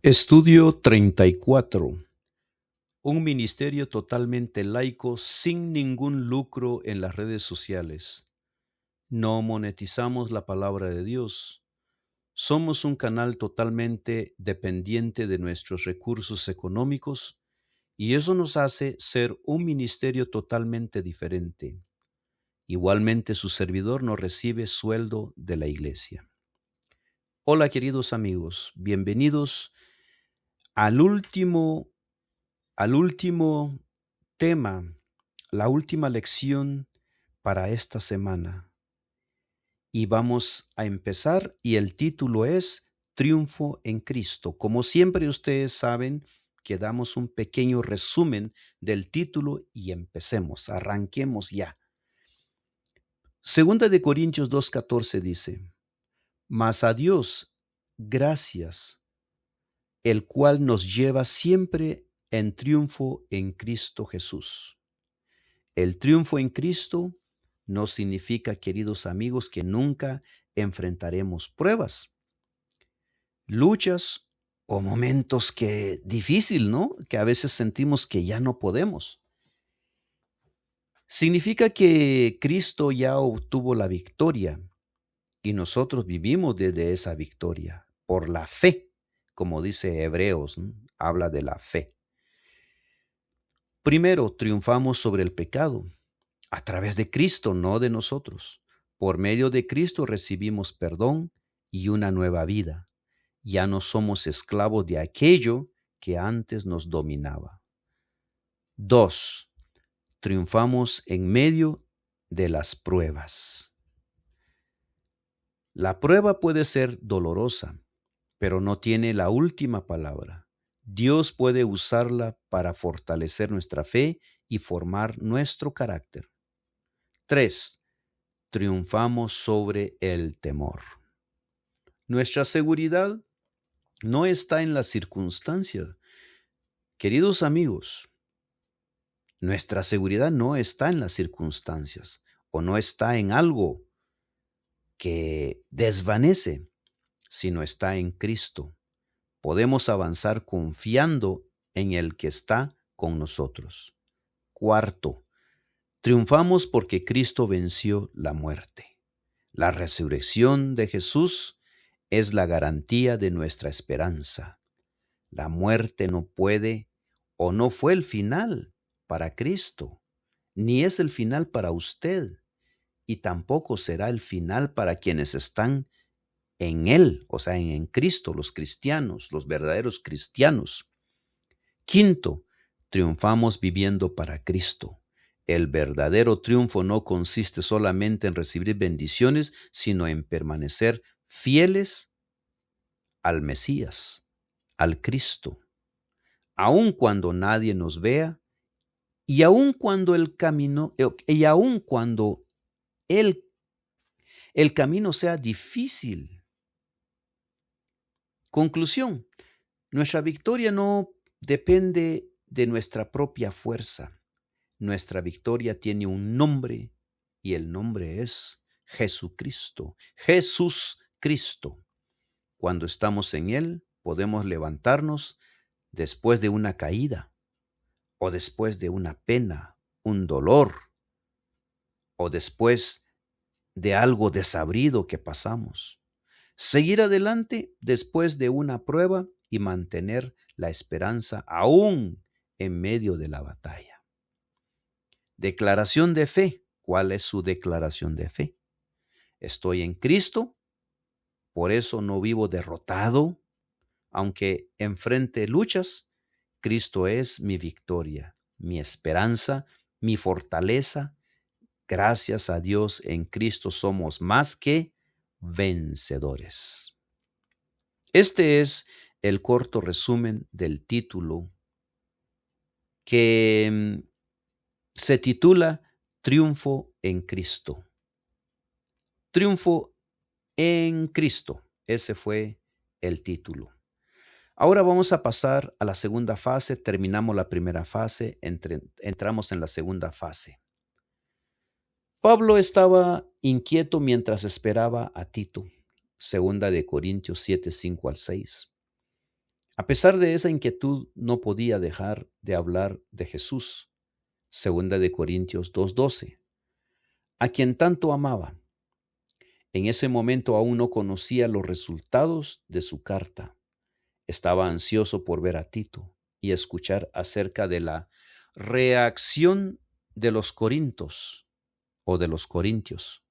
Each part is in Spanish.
Estudio 34. Un ministerio totalmente laico sin ningún lucro en las redes sociales. No monetizamos la palabra de Dios. Somos un canal totalmente dependiente de nuestros recursos económicos y eso nos hace ser un ministerio totalmente diferente. Igualmente su servidor no recibe sueldo de la iglesia. Hola queridos amigos, bienvenidos al último al último tema, la última lección para esta semana. Y vamos a empezar y el título es Triunfo en Cristo. Como siempre ustedes saben que damos un pequeño resumen del título y empecemos, arranquemos ya. Segunda de Corintios 2:14 dice, mas a Dios gracias, el cual nos lleva siempre en triunfo en Cristo Jesús. El triunfo en Cristo no significa, queridos amigos, que nunca enfrentaremos pruebas, luchas o momentos que difícil, ¿no? Que a veces sentimos que ya no podemos. Significa que Cristo ya obtuvo la victoria y nosotros vivimos desde esa victoria por la fe, como dice Hebreos, ¿no? Habla de la fe. Primero, triunfamos sobre el pecado a través de Cristo, no de nosotros. Por medio de Cristo recibimos perdón y una nueva vida. Ya no somos esclavos de aquello que antes nos dominaba. 2. Triunfamos en medio de las pruebas. La prueba puede ser dolorosa, pero no tiene la última palabra. Dios puede usarla para fortalecer nuestra fe y formar nuestro carácter. 3. Triunfamos sobre el temor. Nuestra seguridad no está en las circunstancias. Queridos amigos, nuestra seguridad no está en las circunstancias o no está en algo que desvanece, sino está en Cristo. Podemos avanzar confiando en el que está con nosotros. 4. Triunfamos porque Cristo venció la muerte. La resurrección de Jesús es la garantía de nuestra esperanza. La muerte no puede o no fue el final para Cristo, ni es el final para usted, y tampoco será el final para quienes están en Él, o sea, en Cristo, los cristianos, los verdaderos cristianos. 5. Triunfamos viviendo para Cristo. El verdadero triunfo no consiste solamente en recibir bendiciones, sino en permanecer fieles al Mesías, al Cristo, aun cuando nadie nos vea y aun cuando el, el camino sea difícil. Conclusión, nuestra victoria no depende de nuestra propia fuerza. Nuestra victoria tiene un nombre y el nombre es Jesucristo. Jesús Cristo. Cuando estamos en Él, podemos levantarnos después de una caída o después de una pena, un dolor o después de algo desabrido que pasamos. Seguir adelante después de una prueba y mantener la esperanza aún en medio de la batalla. Declaración de fe. ¿Cuál es su declaración de fe? Estoy en Cristo, por eso no vivo derrotado. Aunque enfrente luchas, Cristo es mi victoria, mi esperanza, mi fortaleza. Gracias a Dios, en Cristo somos más que vencedores. Este es el corto resumen del título que se titula Triunfo en Cristo. Triunfo en Cristo. Ese fue el título. Ahora vamos a pasar a la segunda fase. Terminamos la primera fase, entramos en la segunda fase. Pablo estaba inquieto mientras esperaba a Tito. Segunda de Corintios 7, 5 al 6. A pesar de esa inquietud, no podía dejar de hablar de Jesús. Segunda de Corintios 2:12, a quien tanto amaba. En ese momento aún no conocía los resultados de su carta. Estaba ansioso por ver a Tito y escuchar acerca de la reacción de los corintos o de los corintios.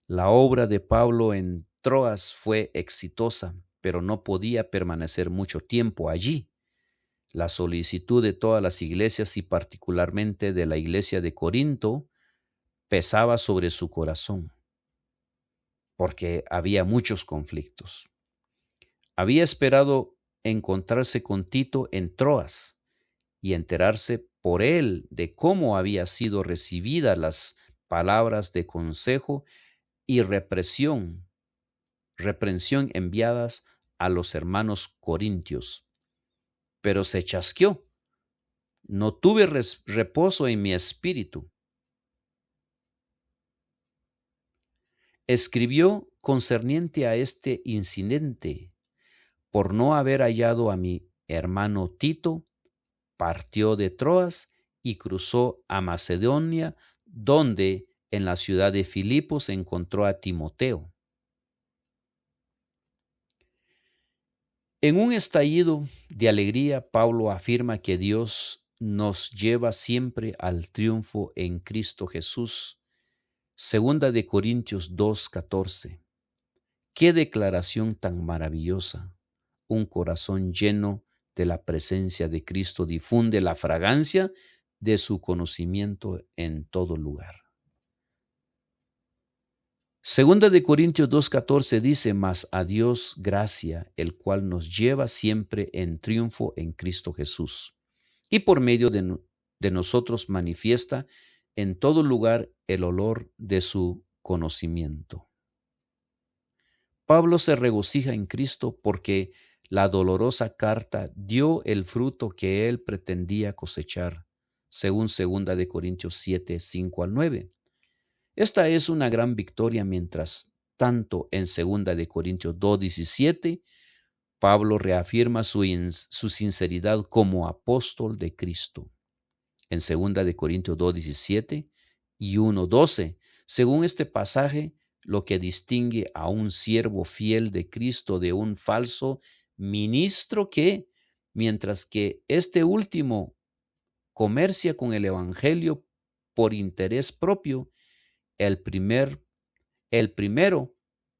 La obra de Pablo en Troas fue exitosa, pero no podía permanecer mucho tiempo allí. La solicitud de todas las iglesias y particularmente de la iglesia de Corinto pesaba sobre su corazón, porque había muchos conflictos. Había esperado encontrarse con Tito en Troas y enterarse por él de cómo había sido recibidas las palabras de consejo y reprensión enviadas a los hermanos corintios. Pero se chasqueó. No tuve reposo en mi espíritu. Escribió concerniente a este incidente: por no haber hallado a mi hermano Tito, partió de Troas y cruzó a Macedonia, donde en la ciudad de Filipos encontró a Timoteo. En un estallido de alegría, Pablo afirma que Dios nos lleva siempre al triunfo en Cristo Jesús. Segunda de Corintios 2:14. ¡Qué declaración tan maravillosa! Un corazón lleno de la presencia de Cristo difunde la fragancia de su conocimiento en todo lugar. Segunda de Corintios 2:14 dice: mas a Dios gracia, el cual nos lleva siempre en triunfo en Cristo Jesús, y por medio de nosotros manifiesta en todo lugar el olor de su conocimiento. Pablo se regocija en Cristo porque la dolorosa carta dio el fruto que él pretendía cosechar, según 2 de Corintios 7:5-9. Esta es una gran victoria. Mientras tanto, en 2 de Corintios 2:17, Pablo reafirma su sinceridad como apóstol de Cristo. En 2 de Corintios 2:17 y 1:12, según este pasaje, lo que distingue a un siervo fiel de Cristo de un falso ministro que, mientras que este último comercia con el evangelio por interés propio, el primero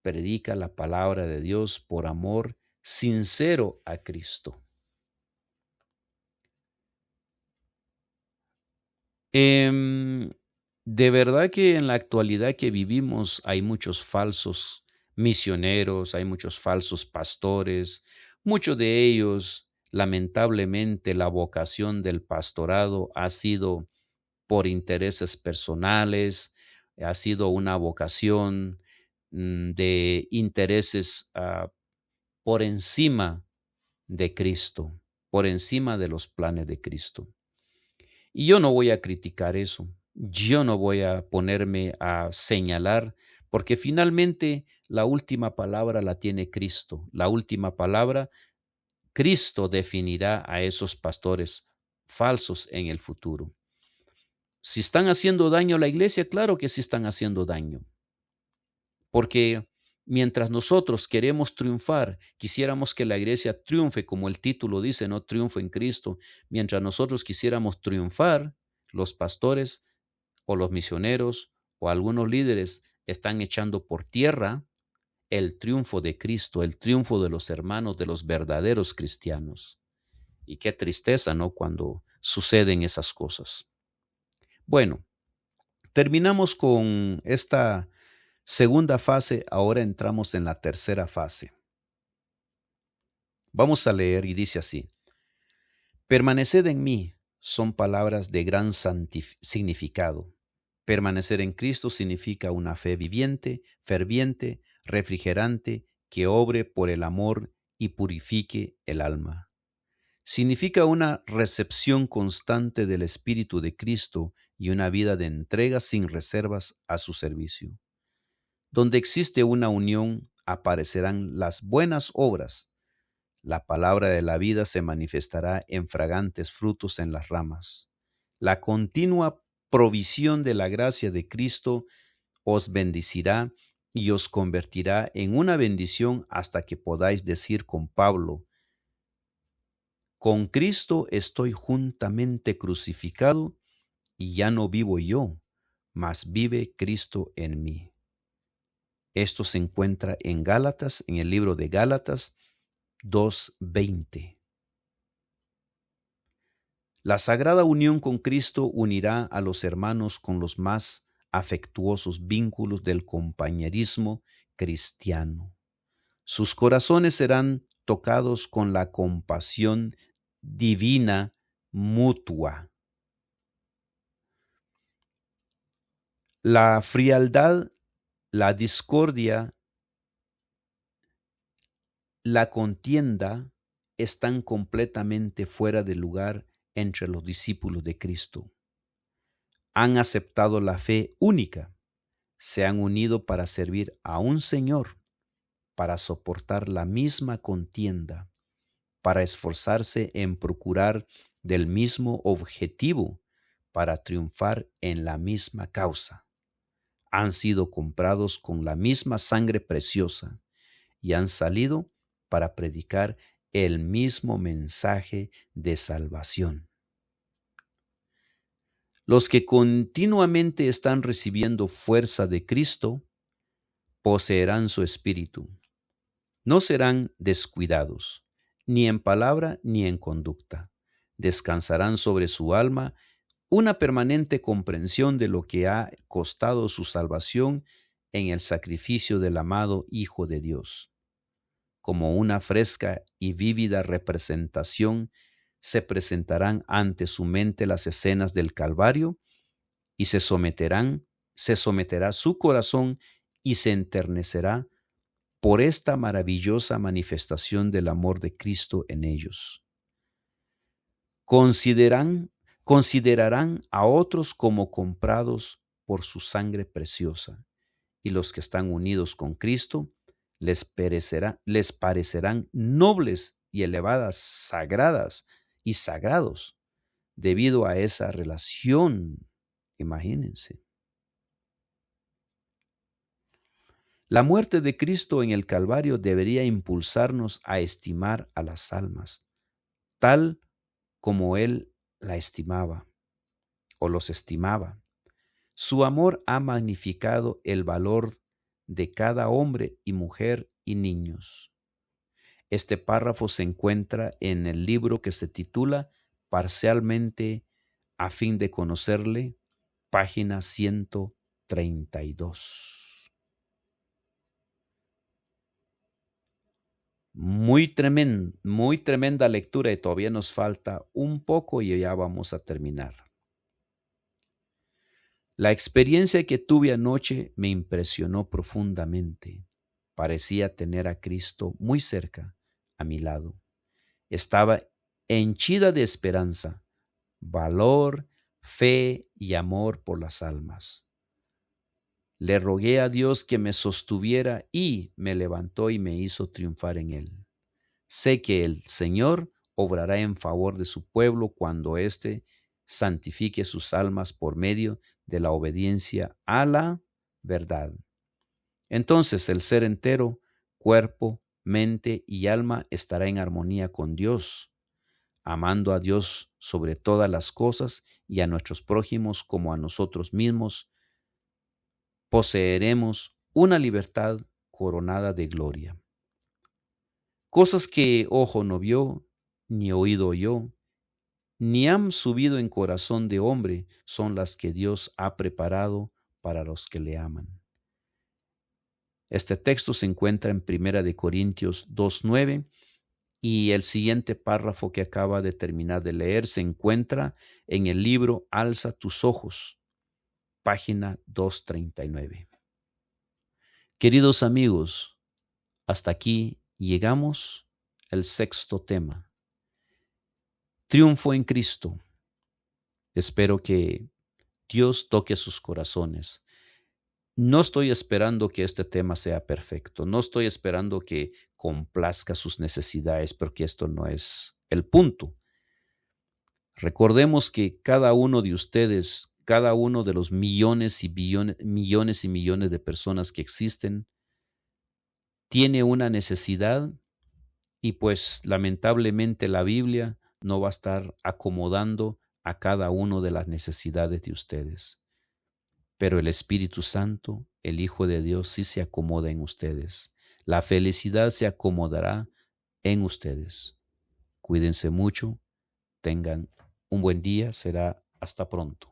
predica la palabra de Dios por amor sincero a Cristo. De verdad que en la actualidad que vivimos hay muchos falsos misioneros, hay muchos falsos pastores. Muchos de ellos, lamentablemente, la vocación del pastorado ha sido por intereses personales, ha sido una vocación de intereses por encima de Cristo, por encima de los planes de Cristo. Y yo no voy a criticar eso, yo no voy a ponerme a señalar, porque finalmente la última palabra la tiene Cristo. La última palabra, Cristo definirá a esos pastores falsos en el futuro. Si están haciendo daño a la iglesia, claro que sí están haciendo daño. Porque mientras nosotros queremos triunfar, quisiéramos que la iglesia triunfe, como el título dice, no triunfo en Cristo. Mientras nosotros quisiéramos triunfar, los pastores o los misioneros o algunos líderes están echando por tierra el triunfo de Cristo, el triunfo de los hermanos, de los verdaderos cristianos. Y qué tristeza, ¿no?, cuando suceden esas cosas. Bueno, terminamos con esta segunda fase. Ahora entramos en la tercera fase. Vamos a leer y dice así: permaneced en mí son palabras de gran significado. Permanecer en Cristo significa una fe viviente, ferviente, refrigerante, que obre por el amor y purifique el alma. Significa una recepción constante del Espíritu de Cristo y una vida de entrega sin reservas a su servicio. Donde existe una unión, aparecerán las buenas obras. La palabra de la vida se manifestará en fragantes frutos en las ramas. La continua provisión de la gracia de Cristo os bendecirá y os convertirá en una bendición hasta que podáis decir con Pablo: con Cristo estoy juntamente crucificado, y ya no vivo yo, mas vive Cristo en mí. Esto se encuentra en Gálatas, en el libro de Gálatas 2:20. La sagrada unión con Cristo unirá a los hermanos con los más afectuosos vínculos del compañerismo cristiano. Sus corazones serán tocados con la compasión divina mutua. La frialdad, la discordia, la contienda están completamente fuera de lugar entre los discípulos de Cristo. Han aceptado la fe única, se han unido para servir a un Señor, para soportar la misma contienda, para esforzarse en procurar del mismo objetivo, para triunfar en la misma causa. Han sido comprados con la misma sangre preciosa y han salido para predicar el mismo mensaje de salvación. Los que continuamente están recibiendo fuerza de Cristo poseerán su espíritu. No serán descuidados, ni en palabra ni en conducta. Descansarán sobre su alma una permanente comprensión de lo que ha costado su salvación en el sacrificio del amado Hijo de Dios. Como una fresca y vívida representación, se presentarán ante su mente las escenas del Calvario y se someterá su corazón y se enternecerá por esta maravillosa manifestación del amor de Cristo en ellos. Considerarán a otros como comprados por su sangre preciosa, y los que están unidos con Cristo les parecerán nobles y elevadas, sagradas y sagrados, debido a esa relación. Imagínense. La muerte de Cristo en el Calvario debería impulsarnos a estimar a las almas, tal como Él la estimaba o los estimaba. Su amor ha magnificado el valor de cada hombre y mujer y niños. Este párrafo se encuentra en el libro que se titula Parcialmente a fin de conocerle, página 132. Muy tremenda lectura y todavía nos falta un poco y ya vamos a terminar. La experiencia que tuve anoche me impresionó profundamente. Parecía tener a Cristo muy cerca, a mi lado. Estaba henchida de esperanza, valor, fe y amor por las almas. Le rogué a Dios que me sostuviera y me levantó y me hizo triunfar en él. Sé que el Señor obrará en favor de su pueblo cuando éste santifique sus almas por medio de la obediencia a la verdad. Entonces el ser entero, cuerpo, mente y alma estará en armonía con Dios, amando a Dios sobre todas las cosas y a nuestros prójimos como a nosotros mismos. Poseeremos una libertad coronada de gloria. Cosas que ojo no vio, ni oído oyó, ni han subido en corazón de hombre son las que Dios ha preparado para los que le aman. Este texto se encuentra en 1 Corintios 2:9 y el siguiente párrafo que acaba de terminar de leer se encuentra en el libro Alza tus ojos, página 239. Queridos amigos, hasta aquí llegamos al sexto tema. Triunfo en Cristo. Espero que Dios toque sus corazones. No estoy esperando que este tema sea perfecto, no estoy esperando que complazca sus necesidades, porque esto no es el punto. Recordemos que cada uno de ustedes, cada uno de los millones y millones y millones de personas que existen, tiene una necesidad y pues lamentablemente la Biblia no va a estar acomodando a cada uno de las necesidades de ustedes. Pero el Espíritu Santo, el Hijo de Dios, sí se acomoda en ustedes. La felicidad se acomodará en ustedes. Cuídense mucho, tengan un buen día, será hasta pronto.